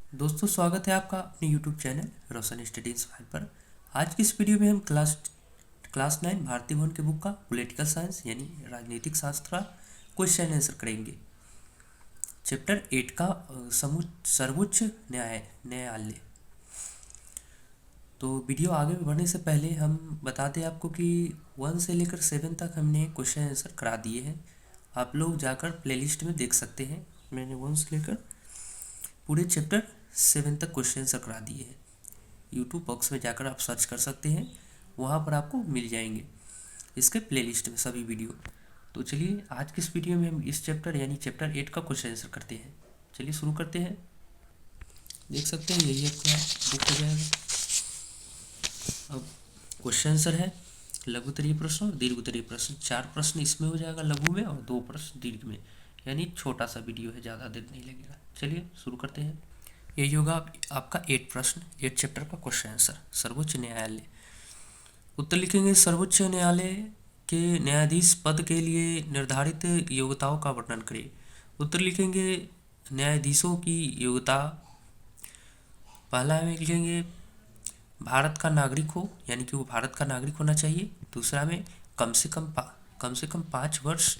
दोस्तों, स्वागत है आपका अपने YouTube चैनल रोशन स्टडी इंस्पायर पर। आज की इस वीडियो में हम क्लास 9 भारतीय भवन के बुक का पॉलिटिकल साइंस यानी राजनीतिक शास्त्र का क्वेश्चन आंसर करेंगे। चैप्टर 8 का सर्वोच्च न्यायालय। तो वीडियो आगे बढ़ने से पहले हम बता दें आपको कि 1 से लेकर 7 तक हमने क्वेश्चन आंसर करा दिए हैं। आप लोग जाकर प्लेलिस्ट में देख सकते हैं। मैंने 1 से लेकर पूरे चैप्टर 7 तक क्वेश्चन आंसर करा दिए हैं। यूट्यूब बॉक्स में जाकर आप सर्च कर सकते हैं, वहाँ पर आपको मिल जाएंगे इसके प्लेलिस्ट में सभी वीडियो। तो चलिए आज की इस वीडियो में हम इस चैप्टर यानी चैप्टर 8 का क्वेश्चन आंसर करते हैं। चलिए शुरू करते हैं। देख सकते हैं यही आपका बुक हो जाएगा। अब क्वेश्चन आंसर है लघु उत्तरीय प्रश्न और दीर्घ उत्तरीय प्रश्न। 4 प्रश्न इसमें हो जाएगा लघु में और 2 प्रश्न दीर्घ में, यानी छोटा सा वीडियो है, ज़्यादा देर नहीं लगेगा। चलिए शुरू करते हैं। यही होगा आपका 8 प्रश्न 8 चैप्टर का क्वेश्चन आंसर। सर्वोच्च न्यायालय। उत्तर लिखेंगे सर्वोच्च न्यायालय के न्यायाधीश पद के लिए निर्धारित योग्यताओं का वर्णन करें। उत्तर लिखेंगे न्यायाधीशों की योग्यता। पहला में लिखेंगे भारत का नागरिक हो, यानी कि वो भारत का नागरिक होना चाहिए। दूसरा में कम से कम 5 वर्ष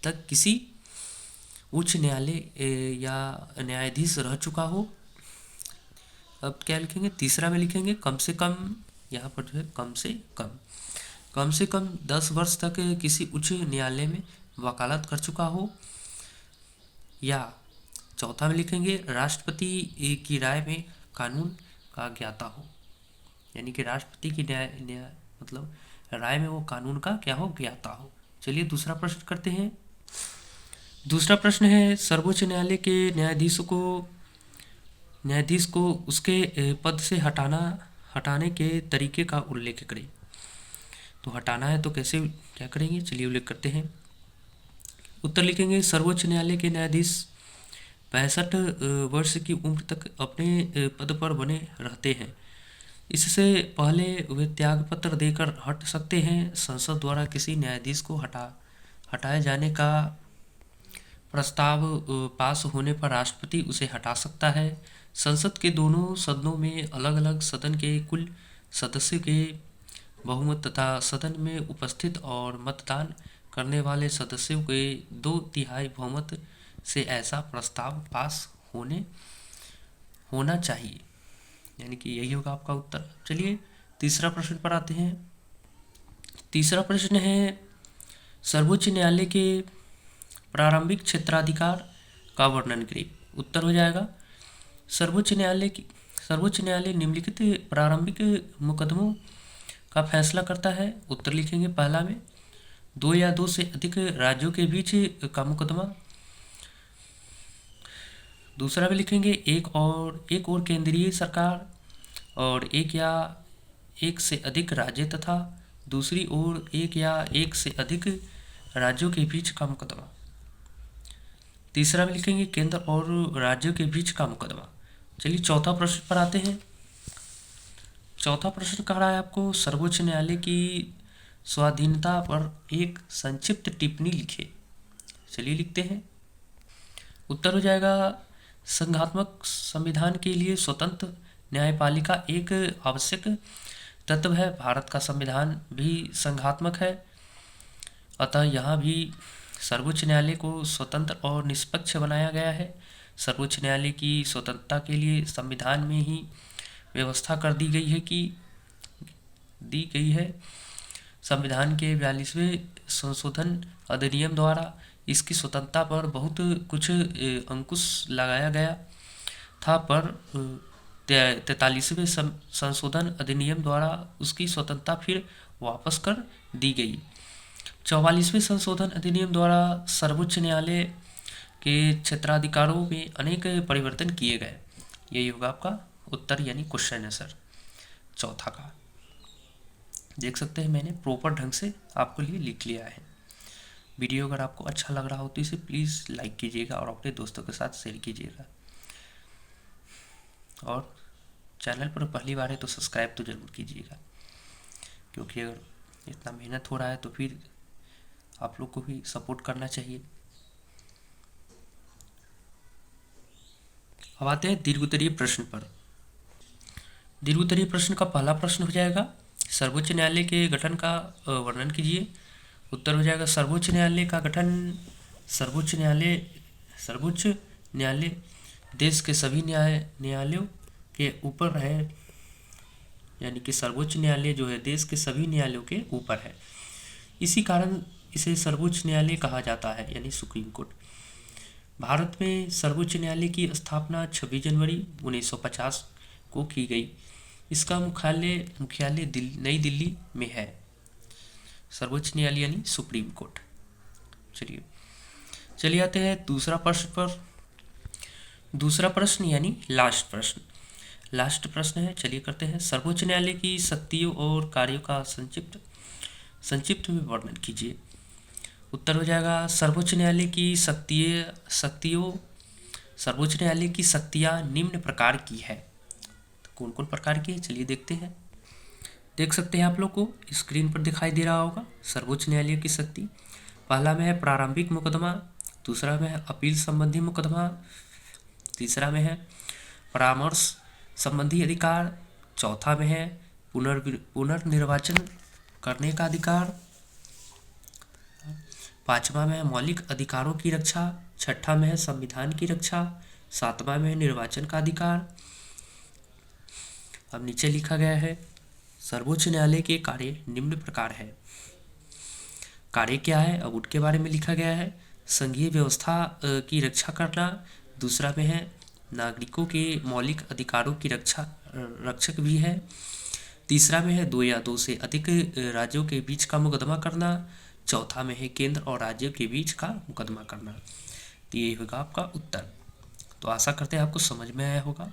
तक किसी उच्च न्यायालय या न्यायाधीश रह चुका हो। अब क्या लिखेंगे, तीसरा में लिखेंगे कम से कम, यहाँ पर जो है कम से कम 10 वर्ष तक किसी उच्च न्यायालय में वकालत कर चुका हो। या चौथा में लिखेंगे राष्ट्रपति की राय में कानून का ज्ञाता हो, यानी कि राष्ट्रपति की न्याय मतलब राय में वो कानून का क्या हो, ज्ञाता हो। चलिए दूसरा प्रश्न करते हैं। दूसरा प्रश्न है सर्वोच्च न्यायालय के न्यायाधीश को उसके पद से हटाने के तरीके का उल्लेख करें। तो हटाना है तो कैसे क्या करेंगे, चलिए उल्लेख करते हैं। उत्तर लिखेंगे सर्वोच्च न्यायालय के न्यायाधीश 65 वर्ष की उम्र तक अपने पद पर बने रहते हैं। इससे पहले वे त्यागपत्र देकर हट सकते हैं। संसद द्वारा किसी न्यायाधीश को हटाए जाने का प्रस्ताव पास होने पर राष्ट्रपति उसे हटा सकता है। संसद के दोनों सदनों में अलग अलग सदन के कुल सदस्यों के बहुमत तथा सदन में उपस्थित और मतदान करने वाले सदस्यों के 2/3 बहुमत से ऐसा प्रस्ताव पास होना चाहिए, यानी कि यही होगा आपका उत्तर। चलिए तीसरा प्रश्न पर आते हैं। तीसरा प्रश्न है सर्वोच्च न्यायालय के प्रारंभिक क्षेत्राधिकार का वर्णन करें। उत्तर हो जाएगा सर्वोच्च न्यायालय निम्नलिखित प्रारंभिक मुकदमों का फैसला करता है। उत्तर लिखेंगे पहला में 2 या 2 से अधिक राज्यों के बीच का मुकदमा। दूसरा में लिखेंगे एक और केंद्रीय सरकार और एक या एक से अधिक राज्य तथा दूसरी ओर एक या एक से अधिक राज्यों के बीच का मुकदमा। तीसरा में लिखेंगे केंद्र और राज्यों के बीच का मुकदमा। चलिए चौथा प्रश्न पर आते हैं। चौथा प्रश्न कह रहा है आपको सर्वोच्च न्यायालय की स्वाधीनता पर एक संक्षिप्त टिप्पणी लिखे। चलिए लिखते हैं। उत्तर हो जाएगा संघात्मक संविधान के लिए स्वतंत्र न्यायपालिका एक आवश्यक तत्व है। भारत का संविधान भी संघात्मक है, अतः यहाँ भी सर्वोच्च न्यायालय को स्वतंत्र और निष्पक्ष बनाया गया है। सर्वोच्च न्यायालय की स्वतंत्रता के लिए संविधान में ही व्यवस्था कर दी गई है। संविधान के 42वें संशोधन अधिनियम द्वारा इसकी स्वतंत्रता पर बहुत कुछ अंकुश लगाया गया था, पर 43वें संशोधन अधिनियम द्वारा उसकी स्वतंत्रता फिर वापस कर दी गई। 44वें संशोधन अधिनियम द्वारा सर्वोच्च न्यायालय के क्षेत्राधिकारों में अनेक परिवर्तन किए गए। यही होगा आपका उत्तर, यानी क्वेश्चन आंसर चौथा का। देख सकते हैं मैंने प्रॉपर ढंग से आपको लिए लिख लिया है। वीडियो अगर आपको अच्छा लग रहा हो तो इसे प्लीज़ लाइक कीजिएगा और अपने दोस्तों के साथ शेयर कीजिएगा। और चैनल पर पहली बार है तो सब्सक्राइब तो ज़रूर कीजिएगा, क्योंकि अगर इतना मेहनत हो रहा है तो फिर आप लोग को भी सपोर्ट करना चाहिए। अब आते हैं दीर्घोत्तरीय प्रश्न पर। दीर्घोत्तरीय प्रश्न का पहला प्रश्न हो जाएगा, सर्वोच्च न्यायालय के गठन का वर्णन कीजिए। उत्तर हो जाएगा, सर्वोच्च न्यायालय का गठन, सर्वोच्च न्यायालय देश के सभी न्यायालयों के ऊपर है, यानी कि सर्वोच्च न्यायालय जो है देश के सभी न्यायालयों के ऊपर है, इसी कारण इसे सर्वोच्च न्यायालय कहा जाता है, यानी सुप्रीम कोर्ट। भारत में सर्वोच्च न्यायालय की स्थापना 26 जनवरी 1950 को की गई। इसका मुख्यालय नई दिल्ली में है। सर्वोच्च न्यायालय यानी सुप्रीम कोर्ट। चलिए आते हैं दूसरा प्रश्न पर। दूसरा प्रश्न यानी लास्ट प्रश्न है। चलिए करते हैं, सर्वोच्च न्यायालय की शक्तियों और कार्यों का संक्षिप्त में वर्णन कीजिए। उत्तर हो जाएगा, सर्वोच्च न्यायालय की शक्तियाँ निम्न प्रकार की है। तो कौन कौन प्रकार की है, चलिए देखते हैं। देख सकते हैं आप लोग को स्क्रीन पर दिखाई दे रहा होगा सर्वोच्च न्यायालय की शक्ति। पहला में है प्रारंभिक मुकदमा, दूसरा में है अपील संबंधी मुकदमा, तीसरा में है परामर्श संबंधी अधिकार, चौथा में है पुनर्निर्वाचन करने का अधिकार, पांचवा में है मौलिक अधिकारों की रक्षा, छठा में है संविधान की रक्षा, सातवां में है निर्वाचन का अधिकार। अब नीचे लिखा गया है, सर्वोच्च न्यायालय के कार्य निम्न प्रकार है। कार्य क्या है, अब उनके बारे में लिखा गया है। संघीय व्यवस्था की रक्षा करना, दूसरा में है नागरिकों के मौलिक अधिकारों की रक्षक भी है, तीसरा में है 2 या 2 से अधिक राज्यों के बीच का मुकदमा करना, चौथा में है केंद्र और राज्यों के बीच का मुकदमा करना। तो ये होगा आपका उत्तर। तो आशा करते हैं आपको समझ में आया होगा।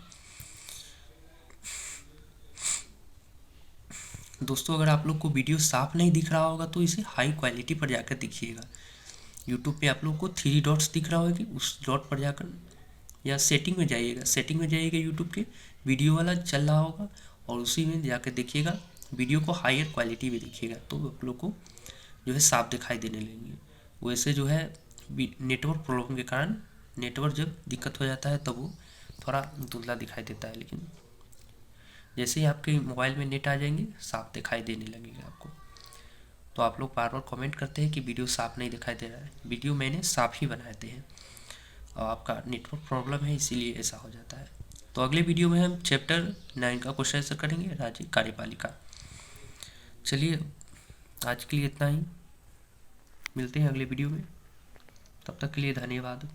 दोस्तों, अगर आप लोग को वीडियो साफ नहीं दिख रहा होगा तो इसे हाई क्वालिटी पर जाकर देखिएगा। यूट्यूब पे आप लोग को 3 डॉट्स दिख रहा होगा, उस डॉट पर जाकर या सेटिंग में जाइएगा यूट्यूब के, वीडियो वाला चल रहा होगा और उसी में जाकर देखिएगा। वीडियो को हायर क्वालिटी में देखिएगा तो आप लोग को जो है साफ दिखाई देने लगेंगे। वैसे जो है नेटवर्क प्रॉब्लम के कारण नेटवर्क जब दिक्कत हो जाता है तब वो थोड़ा धुंधला दिखाई देता है, लेकिन जैसे ही आपके मोबाइल में नेट आ जाएंगे साफ दिखाई देने लगेगा आपको। तो आप लोग बार बार कमेंट करते हैं कि वीडियो साफ नहीं दिखाई दे रहा है। वीडियो मैंने साफ ही बनाए थे हैं और आपका नेटवर्क प्रॉब्लम है इसीलिए ऐसा हो जाता है। तो अगले वीडियो में हम चैप्टर 9 का क्वेश्चन आंसर करेंगे, राज्य कार्यपालिका। चलिए आज के लिए इतना ही, मिलते हैं अगले वीडियो में, तब तक के लिए धन्यवाद।